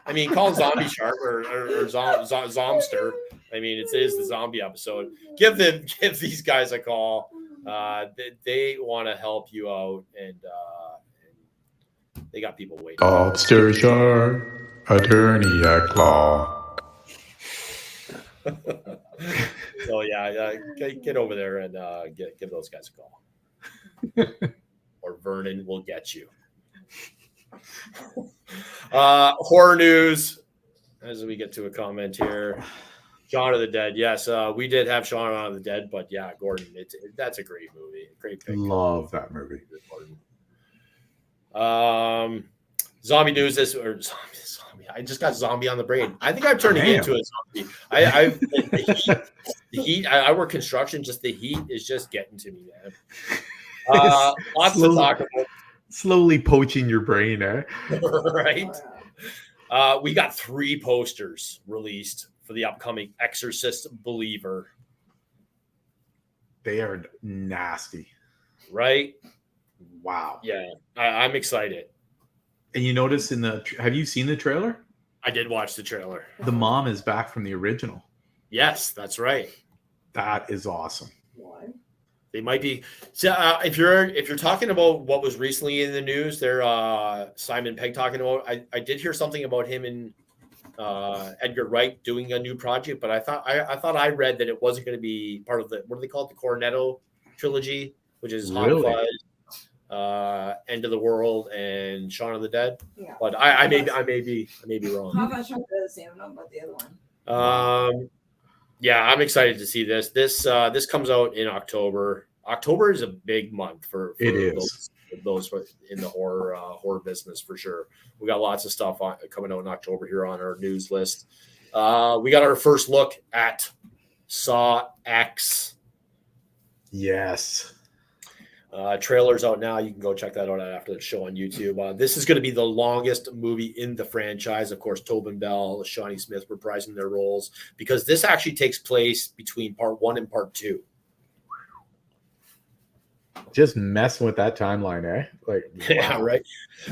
I mean, call zombie shark or zomster. I mean, it is the zombie episode. Give these guys a call. They want to help you out, and they got people waiting. Lobster Shark, attorney at law. So yeah, get over there and give those guys a call, or Vernon will get you. Horror news. As we get to a comment here, Shaun of the Dead. Yes, we did have Shaun of the Dead, but yeah, Gordon, that's a great movie. Great pick. Love that movie. Zombie news. Zombie. I just got zombie on the brain. I think I'm turning into a zombie. The heat. I work construction. Just the heat is just getting to me, man. Lots to talk about. Slowly poaching your brain, eh? Right. We got 3 posters released for the upcoming Exorcist Believer. They are nasty. Right? Wow. Yeah, I'm excited. And you notice have you seen the trailer? I did watch the trailer. The mom is back from the original. Yes, that's right. That is awesome. Why? They might be. So if you're talking about what was recently in the news, there Simon Pegg talking about. I did hear something about him and Edgar Wright doing a new project, but I thought I read that it wasn't going to be part of the, what do they call it, the Cornetto trilogy, which is Hot Really? Fuzz, End of the World and Shaun of the Dead. Yeah. But I may be wrong. How about Shaun the Dead? I don't know about the other one. Yeah, I'm excited to see this. This comes out in October. October is a big month for It is. those in the horror business for sure. We got lots of stuff coming out in October here on our news list. We got our first look at Saw X. Yes. Trailer's out now. You can go check that out after the show on YouTube. This is going to be the longest movie in the franchise. Of course, Tobin Bell, Shawnee Smith reprising their roles because this actually takes place between part 1 and part 2. Just messing with that timeline, eh? Like, Yeah, right.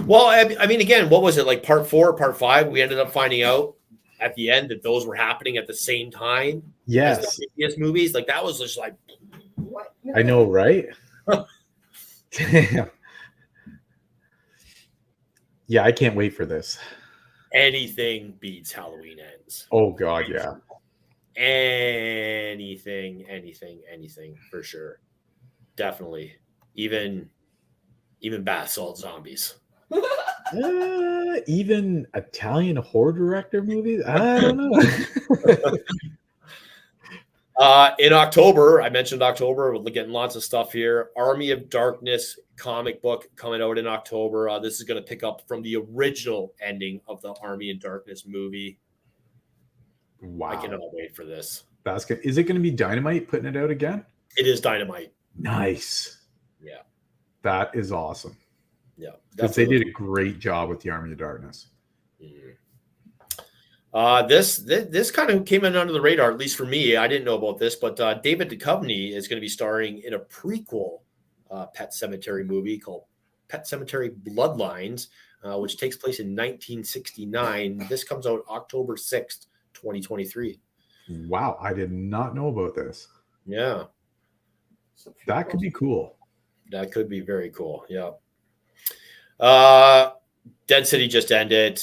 Well, I mean, again, what was it like? Part 4, part 5? We ended up finding out at the end that those were happening at the same time. Yes. As the previous movies, like that was just like, What? I know, right? Damn. Yeah, I can't wait for this. anything beats Halloween Ends. Oh God, yeah. Anything for sure. Definitely. Even bath salt zombies. Even Italian horror director movies? I don't know. In October, I mentioned October. We're getting lots of stuff here. Army of Darkness comic book coming out in October. This is going to pick up from the original ending of the Army of Darkness movie. Wow. I cannot wait for this. That's good. Is it going to be Dynamite putting it out again? It is Dynamite. Nice. Yeah. That is awesome. Yeah. Because they did a great job with the Army of Darkness. Mhm. This kind of came in under the radar, at least for me. I didn't know about this, but David Duchovny is going to be starring in a prequel Pet Sematary movie called Pet Sematary Bloodlines, which takes place in 1969. This comes out October 6th, 2023. Wow, I did not know about this. Yeah, That could be cool. that could be very cool. Yeah. Dead City just ended.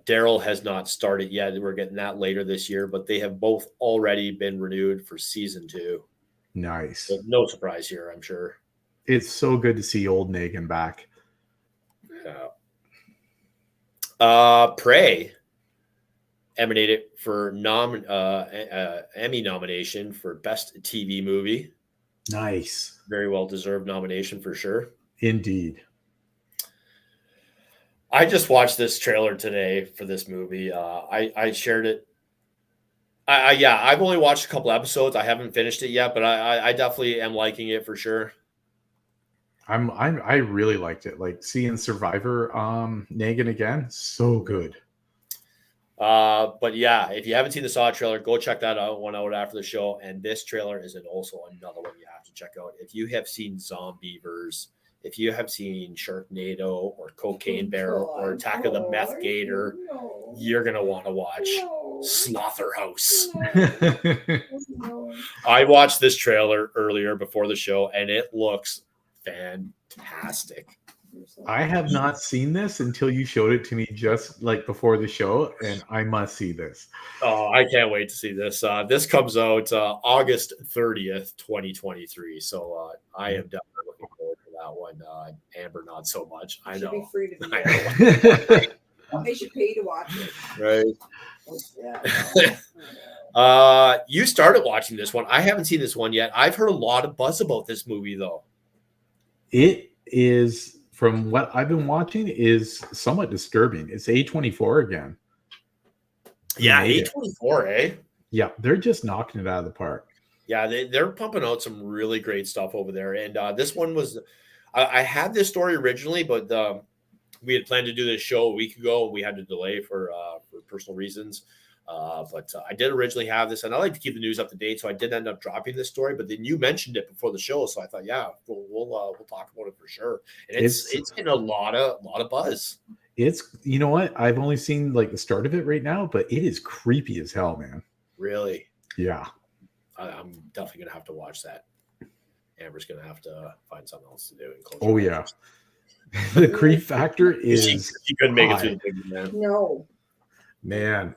Daryl has not started yet. We're getting that later this year, but they have both already been renewed for season 2. Nice. So no surprise here, I'm sure. It's so good to see old Negan back. Yeah. Prey emanated for Emmy nomination for Best TV Movie. Nice. Very well deserved nomination for sure. Indeed. I just watched this trailer today for this movie. I shared it. I've only watched a couple episodes. I haven't finished it yet, but I definitely am liking it for sure. I really liked it. Like seeing Survivor Negan again, so good. But yeah, if you haven't seen the Saw trailer, go check that one out after the show. And this trailer is also another one you have to check out. If you have seen Zombievers, if you have seen Sharknado or Cocaine Bear or Attack of the Meth Gator, you're gonna want to watch Slaughterhouse. I watched this trailer earlier before the show, and it looks fantastic. I have not seen this until you showed it to me just like before the show, and I must see this. Oh, I can't wait to see this. This comes out August 30th, 2023. So I am definitely looking forward to that one. Amber, not so much. I Should be know. free to I be. They should pay to watch it. Right. Yeah. You started watching this one. I haven't seen this one yet. I've heard a lot of buzz about this movie, though. It is, from what I've been watching, is somewhat disturbing. It's A24 again. Yeah, Made it. A24, eh? Yeah, they're just knocking it out of the park. Yeah, they're pumping out some really great stuff over there. And this one was, I had this story originally, but we had planned to do this show a week ago. We had to delay for personal reasons. But I did originally have this, and I like to keep the news up to date. So I did end up dropping this story, but then you mentioned it before the show. So I thought, yeah, we'll talk about it for sure. And it's getting a lot of buzz. It's, you know what? I've only seen like the start of it right now, but it is creepy as hell, man. Really? Yeah. I'm definitely going to have to watch that. Amber's going to have to find something else to do. Oh, yeah. The creep factor is. She couldn't make it through the big man. No. Man.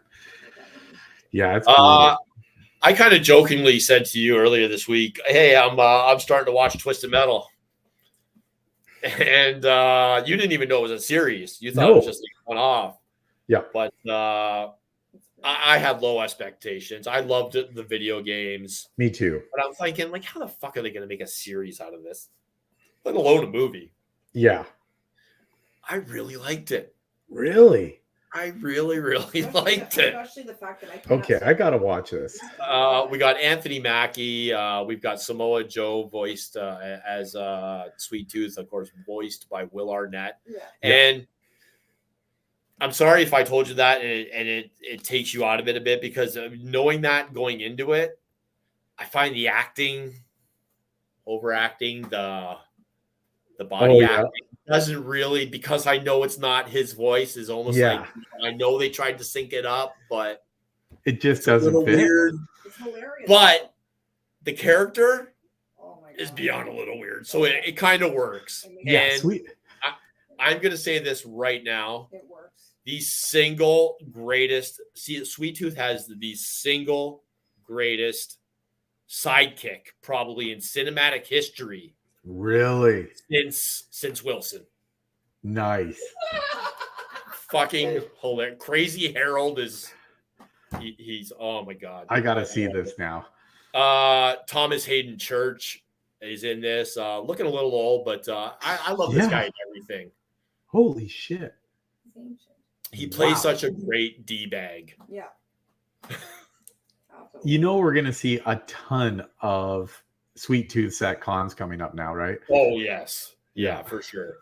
Yeah, it's I kind of jokingly said to you earlier this week, "Hey, I'm starting to watch Twisted Metal." And you didn't even know it was a series. You thought No. it was just like one off. Yeah. But I had low expectations. I loved the video games. Me too. But I'm thinking, like, how the fuck are they going to make a series out of this? Let alone a movie. Yeah. I really liked it. Really? I really, really liked it. Especially the fact that I cannot Okay, see- I gotta watch this. We got Anthony Mackie. We've got Samoa Joe voiced as Sweet Tooth, of course, voiced by Will Arnett. Yeah. And I'm sorry if I told you that, and it takes you out of it a bit, because knowing that going into it, I find the acting, overacting, the body acting doesn't really, because I know it's not his voice, is almost like, I know they tried to sync it up, but It just it's a doesn't little fit. weird. It's hilarious. But the character Oh my is God. beyond a little weird, so it kind of works. Yeah, And sweet. I'm gonna say this right now: It works. the single greatest. See, Sweet Tooth has the single greatest sidekick probably in cinematic history Really since Wilson. nice. Fucking hilarious. Crazy Harold is he's oh my god. I gotta see this now. Thomas Hayden Church is in this. Looking a little old, but I love this Yeah. guy and everything. Holy shit. It's ancient. He plays Wow. such a great D-bag. Yeah. Absolutely. You know we're gonna see a ton of Sweet Tooths at cons coming up now, right? Oh yes, yeah, Yeah. for sure.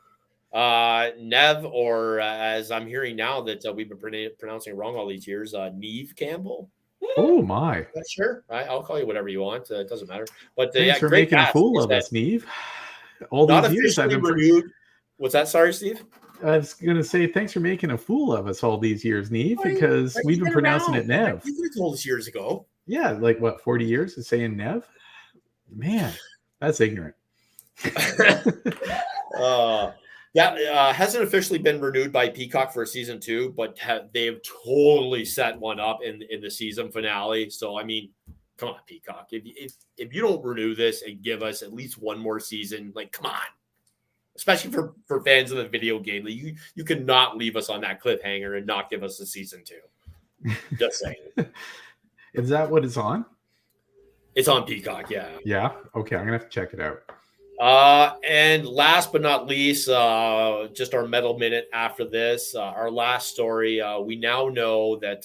Nev, or as I'm hearing now that we've been pronouncing wrong all these years, Neve Campbell. Oh my. Not sure. I'll call you whatever you want. It doesn't matter. But Thanks yeah, for great making a cast. fool Like I of said, us, Neve. All Not these years I've officially been renewed. What's that? Sorry, Steve. I was gonna say thanks for making a fool of us all these years, Neve, Well, because Like, we've you've been been pronouncing around. it Nev. You could have told us years ago. Yeah, like what, 40 years of saying Nev? Man, that's ignorant. Hasn't officially been renewed by Peacock for season 2, but they've totally set one up in the season finale. So I mean, come on, Peacock. If you don't renew this and give us at least one more season, like, come on. Especially for fans of the video game, like, you cannot leave us on that cliffhanger and not give us a season 2. Just saying. Is that what it's on? It's on Peacock, yeah. Yeah. Okay, I'm gonna have to check it out. And last but not least, just our metal minute after this, our last story. We now know that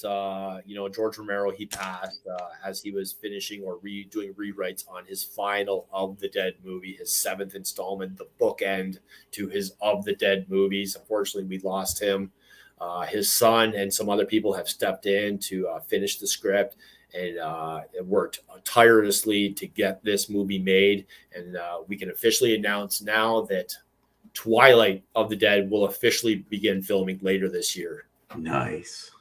George Romero, he passed as he was finishing or doing rewrites on his final Of the Dead movie, his 7th installment, the bookend to his Of the Dead movies. Unfortunately, we lost him. His son and some other people have stepped in to finish the script, and it worked tirelessly to get this movie made. And we can officially announce now that Twilight of the Dead will officially begin filming later this year. Nice.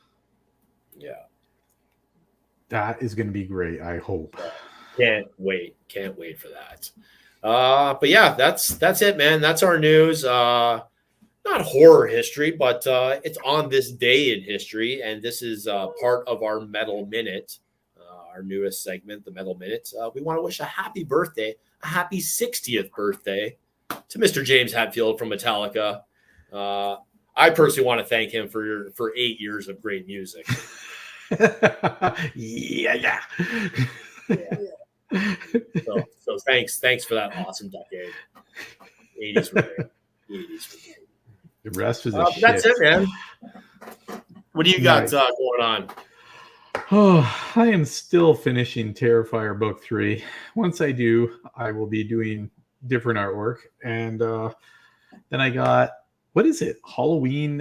Yeah. That is gonna be great, I hope. Can't wait for that. But yeah, that's it, man. That's our news. Not horror history, but it's on this day in history, and this is part of our Metal Minute, our newest segment, the Metal Minute. We want to wish a happy birthday, a happy 60th birthday to Mr. James Hetfield from Metallica. I personally want to thank him for 8 years of great music. yeah. So thanks for that awesome decade. 80s were great. 80s were great. The rest was a shit. That's it, man. What do you got Nice. going on? Oh, I am still finishing Terrifier Book 3. Once I do, I will be doing different artwork. And then I got, what is it? Halloween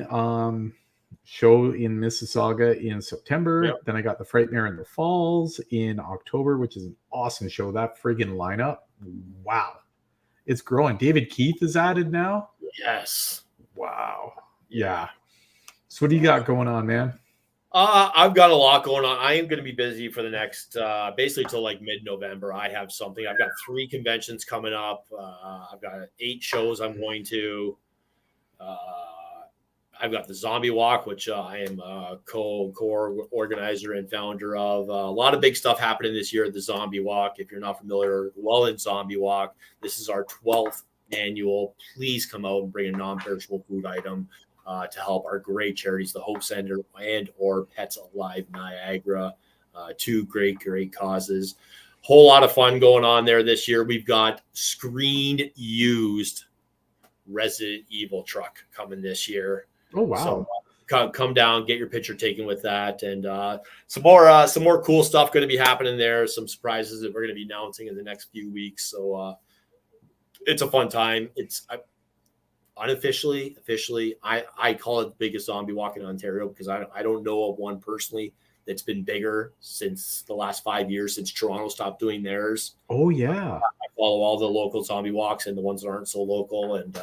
show in Mississauga in September. Yep. Then I got The Frightmare in the Falls in October, which is an awesome show. That friggin' lineup. Wow. It's growing. David Keith is added now. Yes. Wow. Yeah. So what do you got going on, man? I've got a lot going on. I am going to be busy for the next, basically till like mid-November. I have something. I've got 3 conventions coming up. I've got 8 shows I'm going to. I've got the Zombie Walk, which I am co-organizer and founder of. A lot of big stuff happening this year at the Zombie Walk. If you're not familiar, well in Zombie Walk, this is our 12th annual. Please come out and bring a non-perishable food item to help our great charities, the Hope Center and or Pets Alive Niagara. Two great causes. Whole lot of fun going on there this year. We've got screen used Resident Evil truck coming this year. Oh wow. So come down, get your picture taken with that, and some more cool stuff going to be happening there. Some surprises that we're going to be announcing in the next few weeks. So it's a fun time. It's unofficially, officially, I call it the biggest zombie walk in Ontario because I don't know of one personally that's been bigger since the last 5 years since Toronto stopped doing theirs. Oh yeah. I follow all the local zombie walks and the ones that aren't so local, and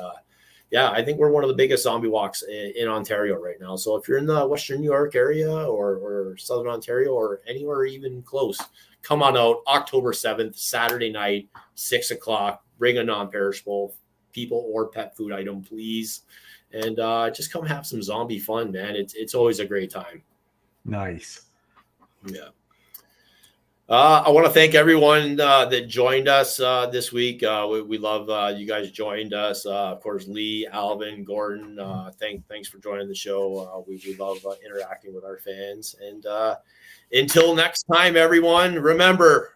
yeah, I think we're one of the biggest zombie walks in Ontario right now. So if you're in the Western New York area or Southern Ontario or anywhere even close, come on out October 7th, Saturday night, 6 o'clock. Bring a non-perishable people or pet food item, please. And just come have some zombie fun, man. It's always a great time. Nice. Yeah. I want to thank everyone that joined us this week. We love you guys joined us. Of course, Lee, Alvin, Gordon. Thanks for joining the show. We love interacting with our fans. And until next time, everyone, remember,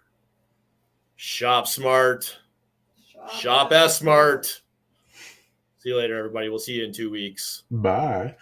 shop smart, shop S smart. See you later, everybody. We'll see you in 2 weeks. Bye.